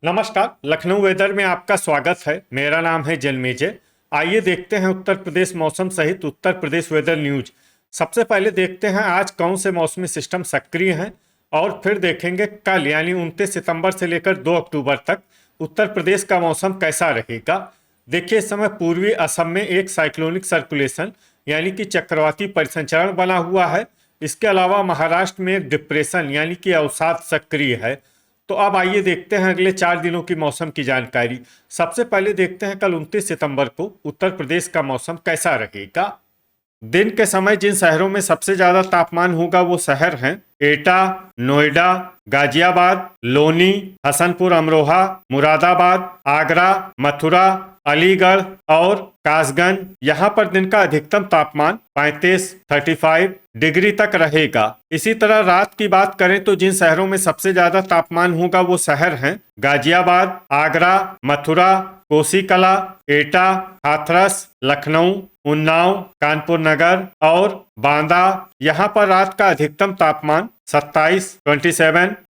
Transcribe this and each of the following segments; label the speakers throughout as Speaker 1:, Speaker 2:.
Speaker 1: नमस्कार। लखनऊ वेदर में आपका स्वागत है। मेरा नाम है जन्मेजय। आइए देखते हैं उत्तर प्रदेश मौसम सहित उत्तर प्रदेश वेदर न्यूज। सबसे पहले देखते हैं आज कौन से मौसमी सिस्टम सक्रिय हैं और फिर देखेंगे कल यानी 29 सितंबर से लेकर 2 अक्टूबर तक उत्तर प्रदेश का मौसम कैसा रहेगा। देखिए, इस समय पूर्वी असम में एक साइक्लोनिक सर्कुलेशन यानी कि चक्रवाती परिसंचरण बना हुआ है। इसके अलावा महाराष्ट्र में एक डिप्रेशन यानी कि अवसाद सक्रिय है। तो अब आइए देखते हैं अगले 4 दिनों की मौसम की जानकारी। सबसे पहले देखते हैं कल 29 सितंबर को उत्तर प्रदेश का मौसम कैसा रहेगा। दिन के समय जिन शहरों में सबसे ज्यादा तापमान होगा वो शहर हैं एटा, नोएडा, गाजियाबाद, लोनी, हसनपुर अमरोहा, मुरादाबाद, आगरा, मथुरा, अलीगढ़ और कासगंज। यहाँ पर दिन का अधिकतम तापमान 35 डिग्री तक रहेगा। इसी तरह रात की बात करें तो जिन शहरों में सबसे ज्यादा तापमान होगा वो शहर हैं गाजियाबाद, आगरा, मथुरा, कोसीकला, एटा, हाथरस, लखनऊ, उन्नाव, कानपुर नगर और बांदा। यहाँ पर रात का अधिकतम तापमान 27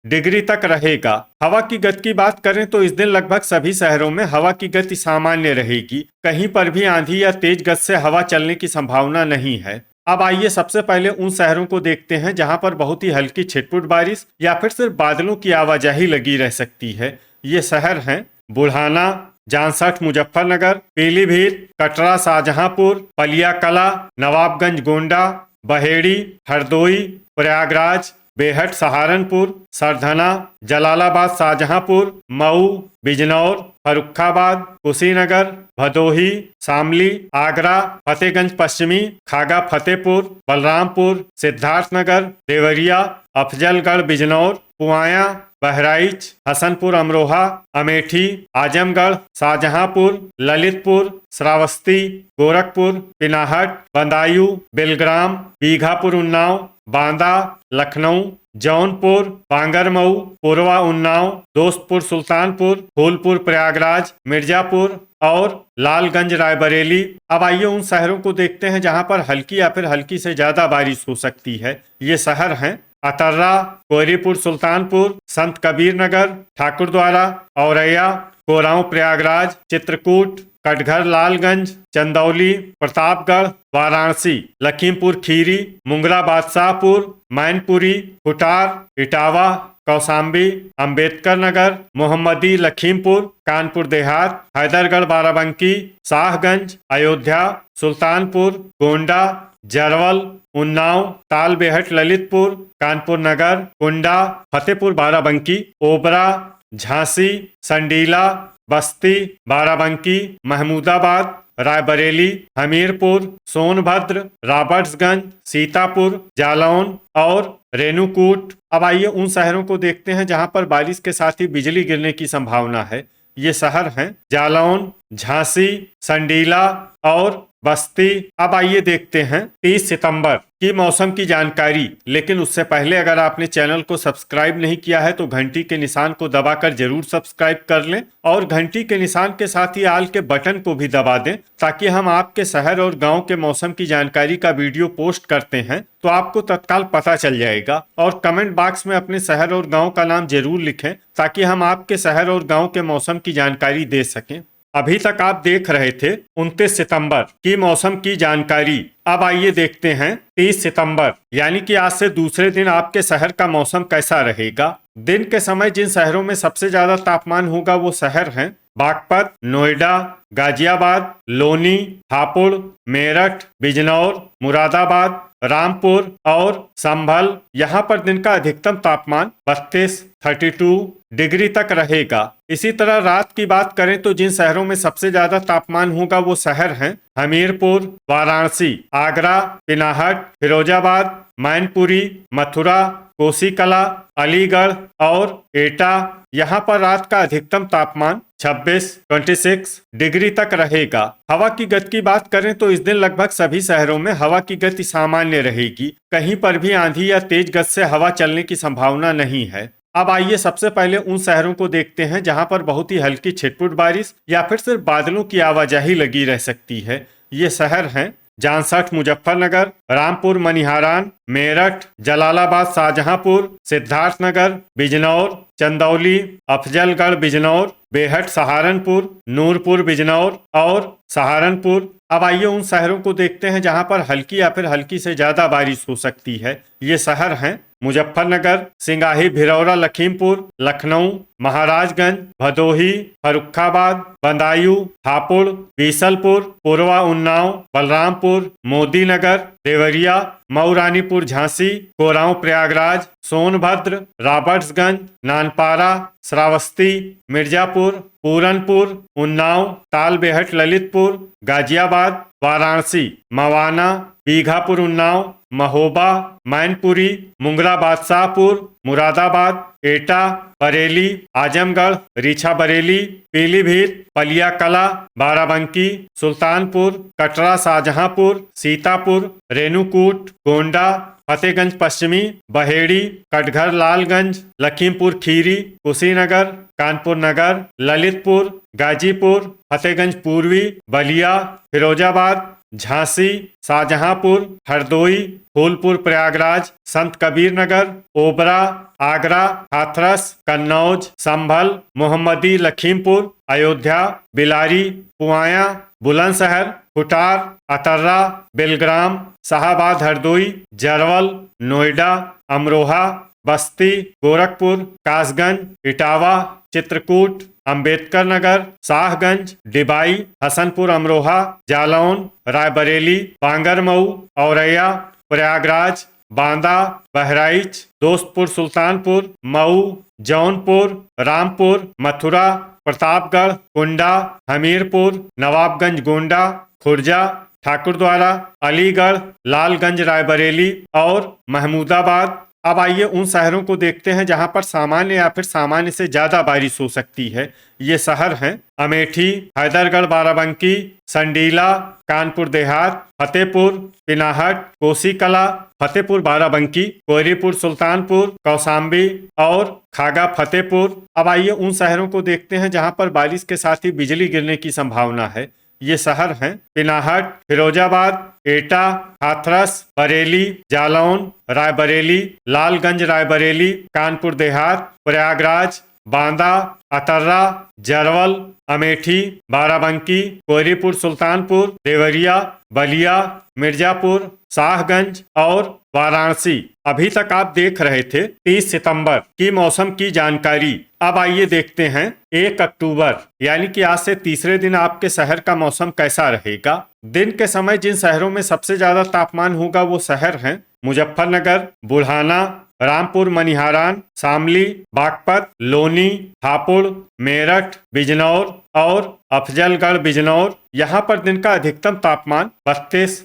Speaker 1: डिग्री तक रहेगा। हवा की गति की बात करें तो इस दिन लगभग सभी शहरों में हवा की गति सामान्य रहेगी। कहीं पर भी आंधी या तेज गति से हवा चलने की संभावना नहीं है। अब आइए सबसे पहले उन शहरों को देखते हैं जहां पर बहुत ही हल्की छिटपुट बारिश या फिर सिर्फ बादलों की आवाजाही लगी रह सकती है। ये शहर हैं बुल्हाना, जामशेद मुजफ्फरनगर, पीलीभीत, कटरा शाहजहांपुर, पलिया कला, नवाबगंज गोंडा, बहेड़ी, हरदोई, प्रयागराज, बेहट सहारनपुर, सरधना, जलालाबाद शाहजहांपुर, मऊ, बिजनौर, फर्रुखाबाद, कुशीनगर, भदोही, शामली, आगरा, फतेहगंज पश्चिमी, खागा फतेहपुर, बलरामपुर, सिद्धार्थनगर, देवरिया, अफजलगढ़, बिजनौर, पुआया, बहराइच, हसनपुर अमरोहा, अमेठी, आजमगढ़, शाहजहांपुर, ललितपुर, श्रावस्ती, गोरखपुर, पिनाहट, बदायूं, बेलग्राम, बीघापुर, उन्नाव, बांदा, लखनऊ, जौनपुर, बांगरमऊ, पूर्वा उन्नाव, दोस्तपुर, सुल्तानपुर, फूलपुर, प्रयागराज, मिर्जापुर और लालगंज रायबरेली। अब आइए उन शहरों को देखते हैं जहां पर हल्की या फिर हल्की से ज्यादा बारिश हो सकती है। ये शहर हैं अतर्रा, कोहरीपुर, सुल्तानपुर, संत कबीर नगर, ठाकुरद्वारा, औरैया, कोरांव, प्रयागराज, चित्रकूट, कटघर, लालगंज, चंदौली, प्रतापगढ़, वाराणसी, लखीमपुर खीरी, मुंगरा, बादशाहपुर, मैनपुरी, कुटार, इटावा, कौशाम्बी, अंबेडकर नगर, मोहम्मदी, लखीमपुर, कानपुर देहात, हैदरगढ़, बाराबंकी, शाहगंज, अयोध्या, सुल्तानपुर, गोंडा, जरवल, उन्नाव, तालबेहट, ललितपुर, कानपुर नगर, कुंडा, फतेहपुर बाराबंकी, ओबरा, झांसी, संडीला, बस्ती, बाराबंकी, महमूदाबाद, रायबरेली, हमीरपुर, सोनभद्र, रॉबर्ट्सगंज, सीतापुर, जालौन और रेणुकूट। अब आइए उन शहरों को देखते हैं जहां पर बारिश के साथ ही बिजली गिरने की संभावना है। ये शहर हैं जालौन, झांसी, संडीला और बस्ती। अब आइए देखते हैं 30 सितंबर की मौसम की जानकारी। लेकिन उससे पहले अगर आपने चैनल को सब्सक्राइब नहीं किया है तो घंटी के निशान को दबाकर जरूर सब्सक्राइब कर लें और घंटी के निशान के साथ ही आल के बटन को भी दबा दें ताकि हम आपके शहर और गांव के मौसम की जानकारी का वीडियो पोस्ट करते हैं तो आपको तत्काल पता चल जाएगा। और कमेंट बॉक्स में अपने शहर और गाँव का नाम जरूर लिखें ताकि हम आपके शहर और गाँव के मौसम की जानकारी दे सकें। अभी तक आप देख रहे थे 29 सितंबर की मौसम की जानकारी। अब आइए देखते हैं 30 सितंबर यानी कि आज से दूसरे दिन आपके शहर का मौसम कैसा रहेगा। दिन के समय जिन शहरों में सबसे ज्यादा तापमान होगा वो शहर हैं बागपत, नोएडा, गाजियाबाद, लोनी, हापुड़, मेरठ, बिजनौर, मुरादाबाद, रामपुर और संभल। यहाँ पर दिन का अधिकतम तापमान 32 डिग्री तक रहेगा। इसी तरह रात की बात करें तो जिन शहरों में सबसे ज्यादा तापमान होगा वो शहर हैं हमीरपुर, वाराणसी, आगरा, पिनाहट, फिरोजाबाद, मैनपुरी, मथुरा, कोसीकला, अलीगढ़ और एटा। यहाँ पर रात का अधिकतम तापमान 26 डिग्री तक रहेगा। हवा की गति की बात करें तो इस दिन लगभग सभी शहरों में हवा की गति सामान्य रहेगी। कहीं पर भी आंधी या तेज गति से हवा चलने की संभावना नहीं है। अब आइए सबसे पहले उन शहरों को देखते हैं जहां पर बहुत ही हल्की छिटपुट बारिश या फिर सिर्फ बादलों की आवाजाही लगी रह सकती है। ये शहर हैं जामशेद मुजफ्फरनगर, रामपुर मनिहारान, मेरठ, जलालाबाद, शाहजहांपुर, सिद्धार्थनगर, बिजनौर, चंदौली, अफजलगढ़, बिजनौर, बेहट, सहारनपुर, नूरपुर, बिजनौर और सहारनपुर। अब आइए उन शहरों को देखते हैं जहां पर हल्की या फिर हल्की से ज्यादा बारिश हो सकती है। ये शहर हैं मुजफ्फरनगर, सिंगाही, भिलौरा, लखीमपुर, लखनऊ, महाराजगंज, भदोही, फर्रुखाबाद, बदायूं, हापुड़, बीसलपुर, पूर्वा, उन्नाव, बलरामपुर, मोदीनगर, देवरिया, मऊ, रानीपुर, झांसी, कोरांव, प्रयागराज, सोनभद्र, रॉबर्ट्सगंज, नानपारा, श्रावस्ती, मिर्जापुर, पूरनपुर, उन्नाव, तालबेहट, ललितपुर, गाजियाबाद, वाराणसी, मवाना, बीघापुर, उन्नाव, महोबा, मैनपुरी, मुंगरा, बादशाहपुर, मुरादाबाद, एटा, बरेली, आजमगढ़, रीछा बरेली, पीलीभीत, पलिया कला, बाराबंकी, सुल्तानपुर, कटरा, शाहजहांपुर, सीतापुर, रेणुकूट, गोंडा, फतेहगंज पश्चिमी, बहेड़ी, कटघर, लालगंज, लखीमपुर खीरी, कुशीनगर, कानपुर नगर, ललितपुर, गाजीपुर, फतेहगंज पूर्वी, बलिया, फिरोजाबाद, झांसी, शाहजहांपुर, हरदोई, फूलपुर, प्रयागराज, संत कबीर नगर, ओबरा, आगरा, हाथरस, कन्नौज, संभल, मोहम्मदी, लखीमपुर, अयोध्या, बिलारी, पुआया, बुलंदशहर, कुटार, अतर्रा, बेलग्राम, शाहाबाद, हरदोई, जरवल, नोएडा, अमरोहा, बस्ती, गोरखपुर, कासगंज, इटावा, चित्रकूट, अंबेडकर नगर, शाहगंज, डिबाई, हसनपुर, अमरोहा, जालौन, रायबरेली, बांगरमऊ, औरैया, प्रयागराज, बांदा, बहराइच, दोस्तपुर, सुल्तानपुर, मऊ, जौनपुर, रामपुर, मथुरा, प्रतापगढ़, कुंडा, हमीरपुर, नवाबगंज, गोंडा, खुर्जा, ठाकुरद्वारा, अलीगढ़, लालगंज, रायबरेली और महमूदाबाद। अब आइए उन शहरों को देखते हैं जहां पर सामान्य या फिर सामान्य से ज्यादा बारिश हो सकती है। ये शहर हैं अमेठी, हैदरगढ़, बाराबंकी, संडीला, कानपुर देहात, फतेहपुर, पिनाहट, कोसीकला, फतेहपुर, बाराबंकी, कोयरीपुर, सुल्तानपुर, कौसाम्बी और खागा फतेहपुर। अब आइए उन शहरों को देखते हैं जहां पर बारिश के साथ ही बिजली गिरने की संभावना है। ये शहर हैं पिनाहट, फिरोजाबाद, एटा, हाथरस, बरेली, जालौन, रायबरेली, लालगंज, रायबरेली, कानपुर देहात, प्रयागराज, बांदा, अतर्रा, जरवल, अमेठी, बाराबंकी, कोयरीपुर, सुल्तानपुर, देवरिया, बलिया, मिर्जापुर, शाहगंज और वाराणसी। अभी तक आप देख रहे थे 30 सितंबर की मौसम की जानकारी। अब आइए देखते हैं 1 अक्टूबर यानी कि आज से तीसरे दिन आपके शहर का मौसम कैसा रहेगा। दिन के समय जिन शहरों में सबसे ज्यादा तापमान होगा वो शहर हैं मुजफ्फरनगर, बुढ़ाना, रामपुर, मनिहारान, शामली, बागपत, लोनी, हापुड़, मेरठ, बिजनौर और अफजलगढ़, बिजनौर। यहाँ पर दिन का अधिकतम तापमान 32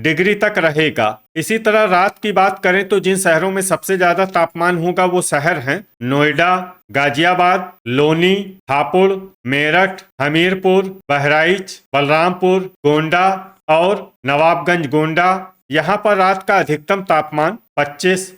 Speaker 1: डिग्री तक रहेगा। इसी तरह रात की बात करें तो जिन शहरों में सबसे ज्यादा तापमान होगा वो शहर हैं नोएडा, गाजियाबाद, लोनी, हापुड़, मेरठ, हमीरपुर, बहराइच, बलरामपुर, गोंडा और नवाबगंज, गोंडा। यहाँ पर रात का अधिकतम तापमान 25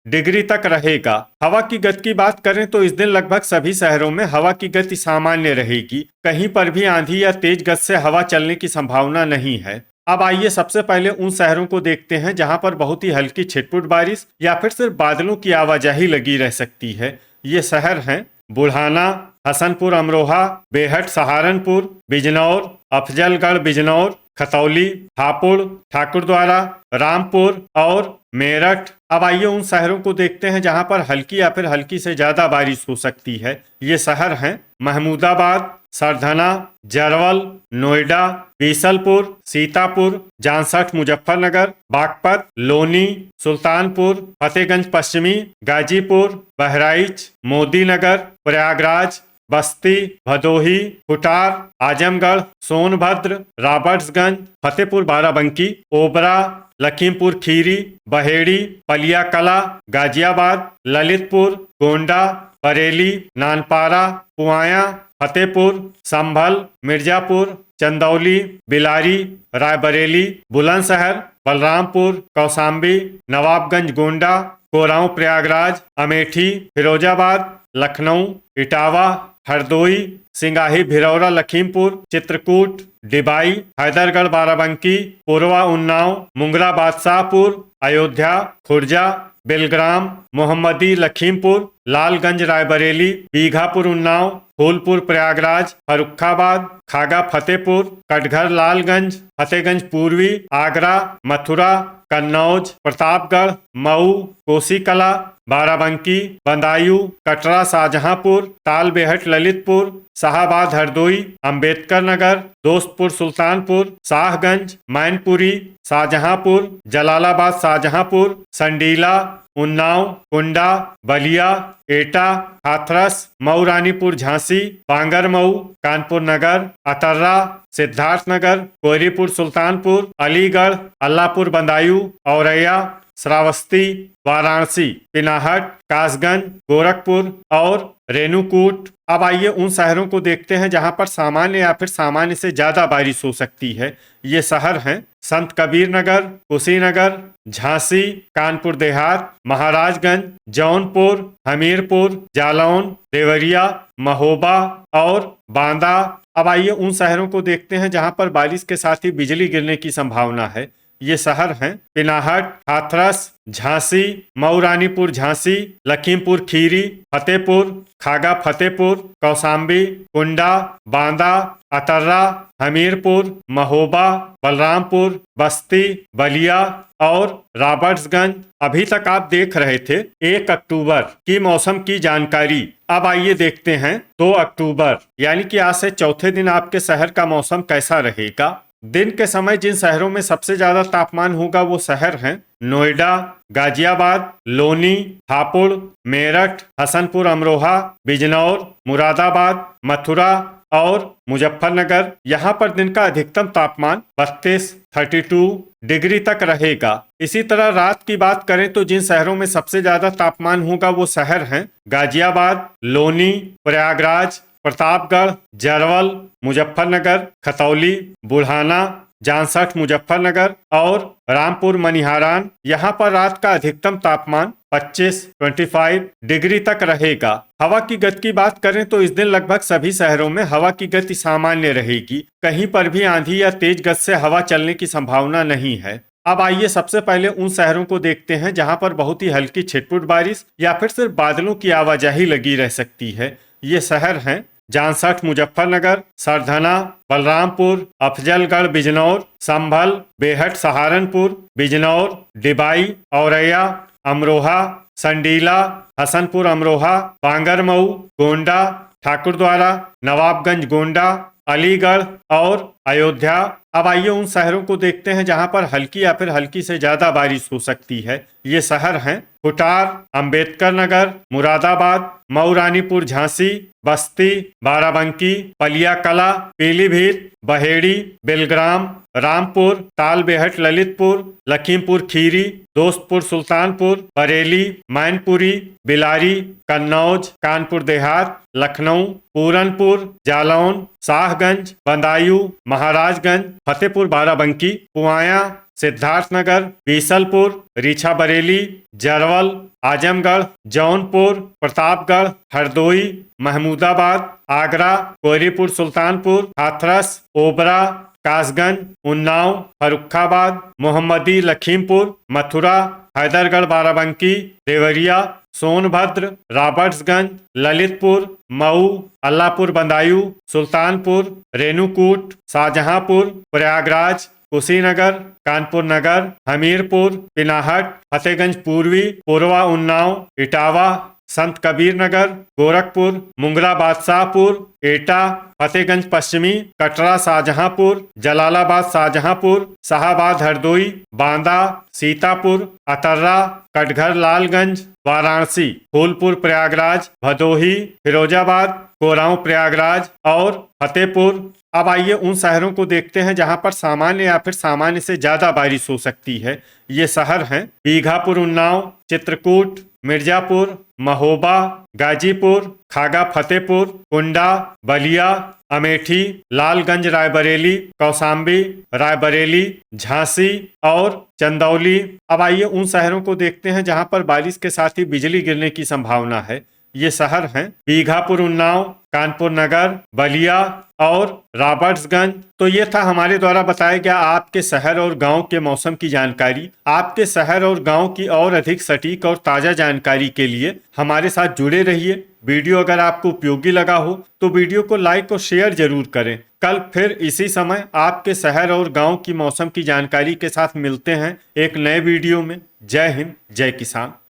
Speaker 1: डिग्री तक रहेगा। हवा की गति की बात करें तो इस दिन लगभग सभी शहरों में हवा की गति सामान्य रहेगी। कहीं पर भी आंधी या तेज गति से हवा चलने की संभावना नहीं है। अब आइए सबसे पहले उन शहरों को देखते हैं जहां पर बहुत ही हल्की छिटपुट बारिश या फिर सिर्फ बादलों की आवाजाही लगी रह सकती है। ये शहर हैं बुढ़ाना, हसनपुर, अमरोहा, बेहट, सहारनपुर, बिजनौर, अफजलगढ़, बिजनौर, खतौली, हापुड़, ठाकुरद्वारा, रामपुर और मेरठ। अब आइए उन शहरों को देखते हैं जहां पर हल्की या फिर हल्की से ज्यादा बारिश हो सकती है। ये शहर हैं महमूदाबाद, सरधना, जरवल, नोएडा, बीसलपुर, सीतापुर, जांसठ, मुजफ्फरनगर, बागपत, लोनी, सुल्तानपुर, फतेहगंज पश्चिमी, गाजीपुर, बहराइच, मोदीनगर, प्रयागराज, बस्ती, भदोही, कुटार, आजमगढ़, सोनभद्र, रॉबर्ट्सगंज, फतेहपुर, बाराबंकी, ओबरा, लखीमपुर खीरी, बहेड़ी, पलिया कला, गाजियाबाद, ललितपुर, गोंडा, बरेली, नानपारा, पुआया, फतेहपुर, संभल, मिर्जापुर, चंदौली, बिलारी, रायबरेली, बुलंदशहर, बलरामपुर, कौशाम्बी, नवाबगंज गोंडा, कोरांव प्रयागराज, अमेठी, फिरोजाबाद, लखनऊ, इटावा, हरदोई, सिंगाही भिरौरा लखीमपुर, चित्रकूट, डिबाई, हैदरगढ़ बाराबंकी, पूर्वा उन्नाव, मुंगरा बादशाहपुर, अयोध्या, खुर्जा, बेलग्राम, मोहम्मदी लखीमपुर, लालगंज रायबरेली, बीघापुर उन्नाव, फूलपुर प्रयागराज, फर्रुखाबाद, खागा फतेहपुर, कटघर लालगंज, फतेहगंज पूर्वी, आगरा, मथुरा, कन्नौज, प्रतापगढ़, मऊ, कोसीकला, बाराबंकी, बदायूं, कटरा शाहजहांपुर, तालबेहट ललितपुर, शाहाबाद हरदोई, अंबेडकर नगर, दोस्तपुर सुल्तानपुर, शाहगंज, मैनपुरी, शाहजहांपुर, जलालाबाद शाहजहांपुर, संडीला, उन्नाव, कुंडा, बलिया, एटा, हाथरस, मऊ रानीपुर झांसी, बांगरमऊ, कानपुर नगर, अतर्रा, सिद्धार्थनगर, कोहरीपुर सुल्तानपुर, अलीगढ़, अल्लाहपुर बदायूं, औरैया, श्रावस्ती, वाराणसी, पिनाहट, कासगंज, गोरखपुर और रेणुकूट। अब आइए उन शहरों को देखते हैं जहां पर सामान्य या फिर सामान्य से ज्यादा बारिश हो सकती है। ये शहर हैं संत कबीर नगर, कुशीनगर, झांसी, कानपुर देहात, महाराजगंज, जौनपुर, हमीरपुर, जालौन, देवरिया, महोबा और बांदा। अब आइए उन शहरों को देखते हैं जहां पर बारिश के साथ ही बिजली गिरने की संभावना है। ये शहर हैं पिनाहट, हाथरस, झांसी, मऊ रानीपुर झांसी, लखीमपुर खीरी, फतेहपुर, खागा फतेहपुर, कौशाम्बी, कुंडा, बांदा, अतर्रा, हमीरपुर, महोबा, बलरामपुर, बस्ती, बलिया और रॉबर्ट्सगंज। अभी तक आप देख रहे थे 1 अक्टूबर की मौसम की जानकारी। अब आइए देखते हैं 2 अक्टूबर यानी कि आज से चौथे दिन आपके शहर का मौसम कैसा रहेगा। दिन के समय जिन शहरों में सबसे ज्यादा तापमान होगा वो शहर हैं नोएडा, गाजियाबाद, लोनी, हापुड़, मेरठ, हसनपुर अमरोहा, बिजनौर, मुरादाबाद, मथुरा और मुजफ्फरनगर। यहाँ पर दिन का अधिकतम तापमान 32 डिग्री तक रहेगा। इसी तरह रात की बात करें तो जिन शहरों में सबसे ज्यादा तापमान होगा वो शहर हैं गाजियाबाद, लोनी, प्रयागराज, प्रतापगढ़, जरवल, मुजफ्फरनगर, खतौली, बुढ़ाना, जांसठ मुजफ्फरनगर और रामपुर मनिहारान। यहाँ पर रात का अधिकतम तापमान 25 डिग्री तक रहेगा। हवा की गति की बात करें तो इस दिन लगभग सभी शहरों में हवा की गति सामान्य रहेगी। कहीं पर भी आंधी या तेज गति से हवा चलने की संभावना नहीं है। अब आइए सबसे पहले उन शहरों को देखते हैं जहां पर बहुत ही हल्की छिटपुट बारिश या फिर सिर्फ बादलों की आवाजाही लगी रह सकती है। ये शहर हैं जांसठ मुजफ्फरनगर, सरधना, बलरामपुर, अफजलगढ़ बिजनौर, संभल, बेहट सहारनपुर, बिजनौर, डिबाई, औरैया, अमरोहा, संडीला, हसनपुर अमरोहा, बांगरमऊ, गोंडा, ठाकुरद्वारा, नवाबगंज गोंडा, अलीगढ़ और अयोध्या। अब आइए उन शहरों को देखते हैं जहां पर हल्की या फिर हल्की से ज्यादा बारिश हो सकती है। ये शहर हैं खुटार, अंबेडकर नगर, मुरादाबाद, मऊ रानीपुर झांसी, बस्ती, बाराबंकी, पलिया कला, पीलीभीत, बहेड़ी, बेलग्राम, रामपुर, तालबेहट ललितपुर, लखीमपुर खीरी, दोस्तपुर सुल्तानपुर, बरेली, मैनपुरी, बिलारी, कन्नौज, कानपुर देहात, लखनऊ, पूरनपुर, जालौन, शाहगंज, बदायूं, महाराजगंज, फतेहपुर बाराबंकी, पुआया, सिद्धार्थनगर, बीसलपुर, रीछा बरेली, जरवल, आजमगढ़, जौनपुर, प्रतापगढ़, हरदोई, महमूदाबाद, आगरा, कोहरीपुर सुल्तानपुर, हाथरस, ओबरा, कासगंज, उन्नाव, फर्रुखाबाद, मोहम्मदी लखीमपुर, मथुरा, हैदरगढ़ बाराबंकी, देवरिया, सोनभद्र, रॉबर्ट्सगंज, ललितपुर, मऊ, अल्लाहपुर बदायूं, सुल्तानपुर, रेणुकूट, शाहजहांपुर, प्रयागराज, कुशीनगर, कानपुर नगर, हमीरपुर, पिनाहट, फतेहगंज पूर्वी, पूर्वा उन्नाव, इटावा, संत कबीर नगर, गोरखपुर, मुंगरा बादशाहपुर, एटा, फतेहगंज पश्चिमी, कटरा शाहजहांपुर, जलालाबाद शाहजहांपुर, शाहाबाद हरदोई, बांदा, सीतापुर, अतर्रा, कटघर लालगंज, वाराणसी, फूलपुर प्रयागराज, भदोही, फिरोजाबाद, कोरांव प्रयागराज और फतेहपुर। अब आइए उन शहरों को देखते हैं जहां पर सामान्य या फिर सामान्य से ज्यादा बारिश हो सकती है। ये शहर हैं बीघापुर उन्नाव, चित्रकूट, मिर्जापुर, महोबा, गाजीपुर, खागा फतेहपुर, कुंडा, बलिया, अमेठी, लालगंज रायबरेली, कौशाम्बी, रायबरेली, झांसी और चंदौली। अब आइए उन शहरों को देखते हैं जहां पर बारिश के साथ ही बिजली गिरने की संभावना है। ये शहर हैं बीघापुर, उन्नाव, कानपुर नगर, बलिया और रॉबर्ट्सगंज। तो ये था हमारे द्वारा बताया गया आपके शहर और गांव के मौसम की जानकारी। आपके शहर और गांव की और अधिक सटीक और ताजा जानकारी के लिए हमारे साथ जुड़े रहिए। वीडियो अगर आपको उपयोगी लगा हो तो वीडियो को लाइक और शेयर जरूर करें। कल फिर इसी समय आपके शहर और गांव की मौसम की जानकारी के साथ मिलते हैं एक नए वीडियो में। जय हिंद, जय किसान।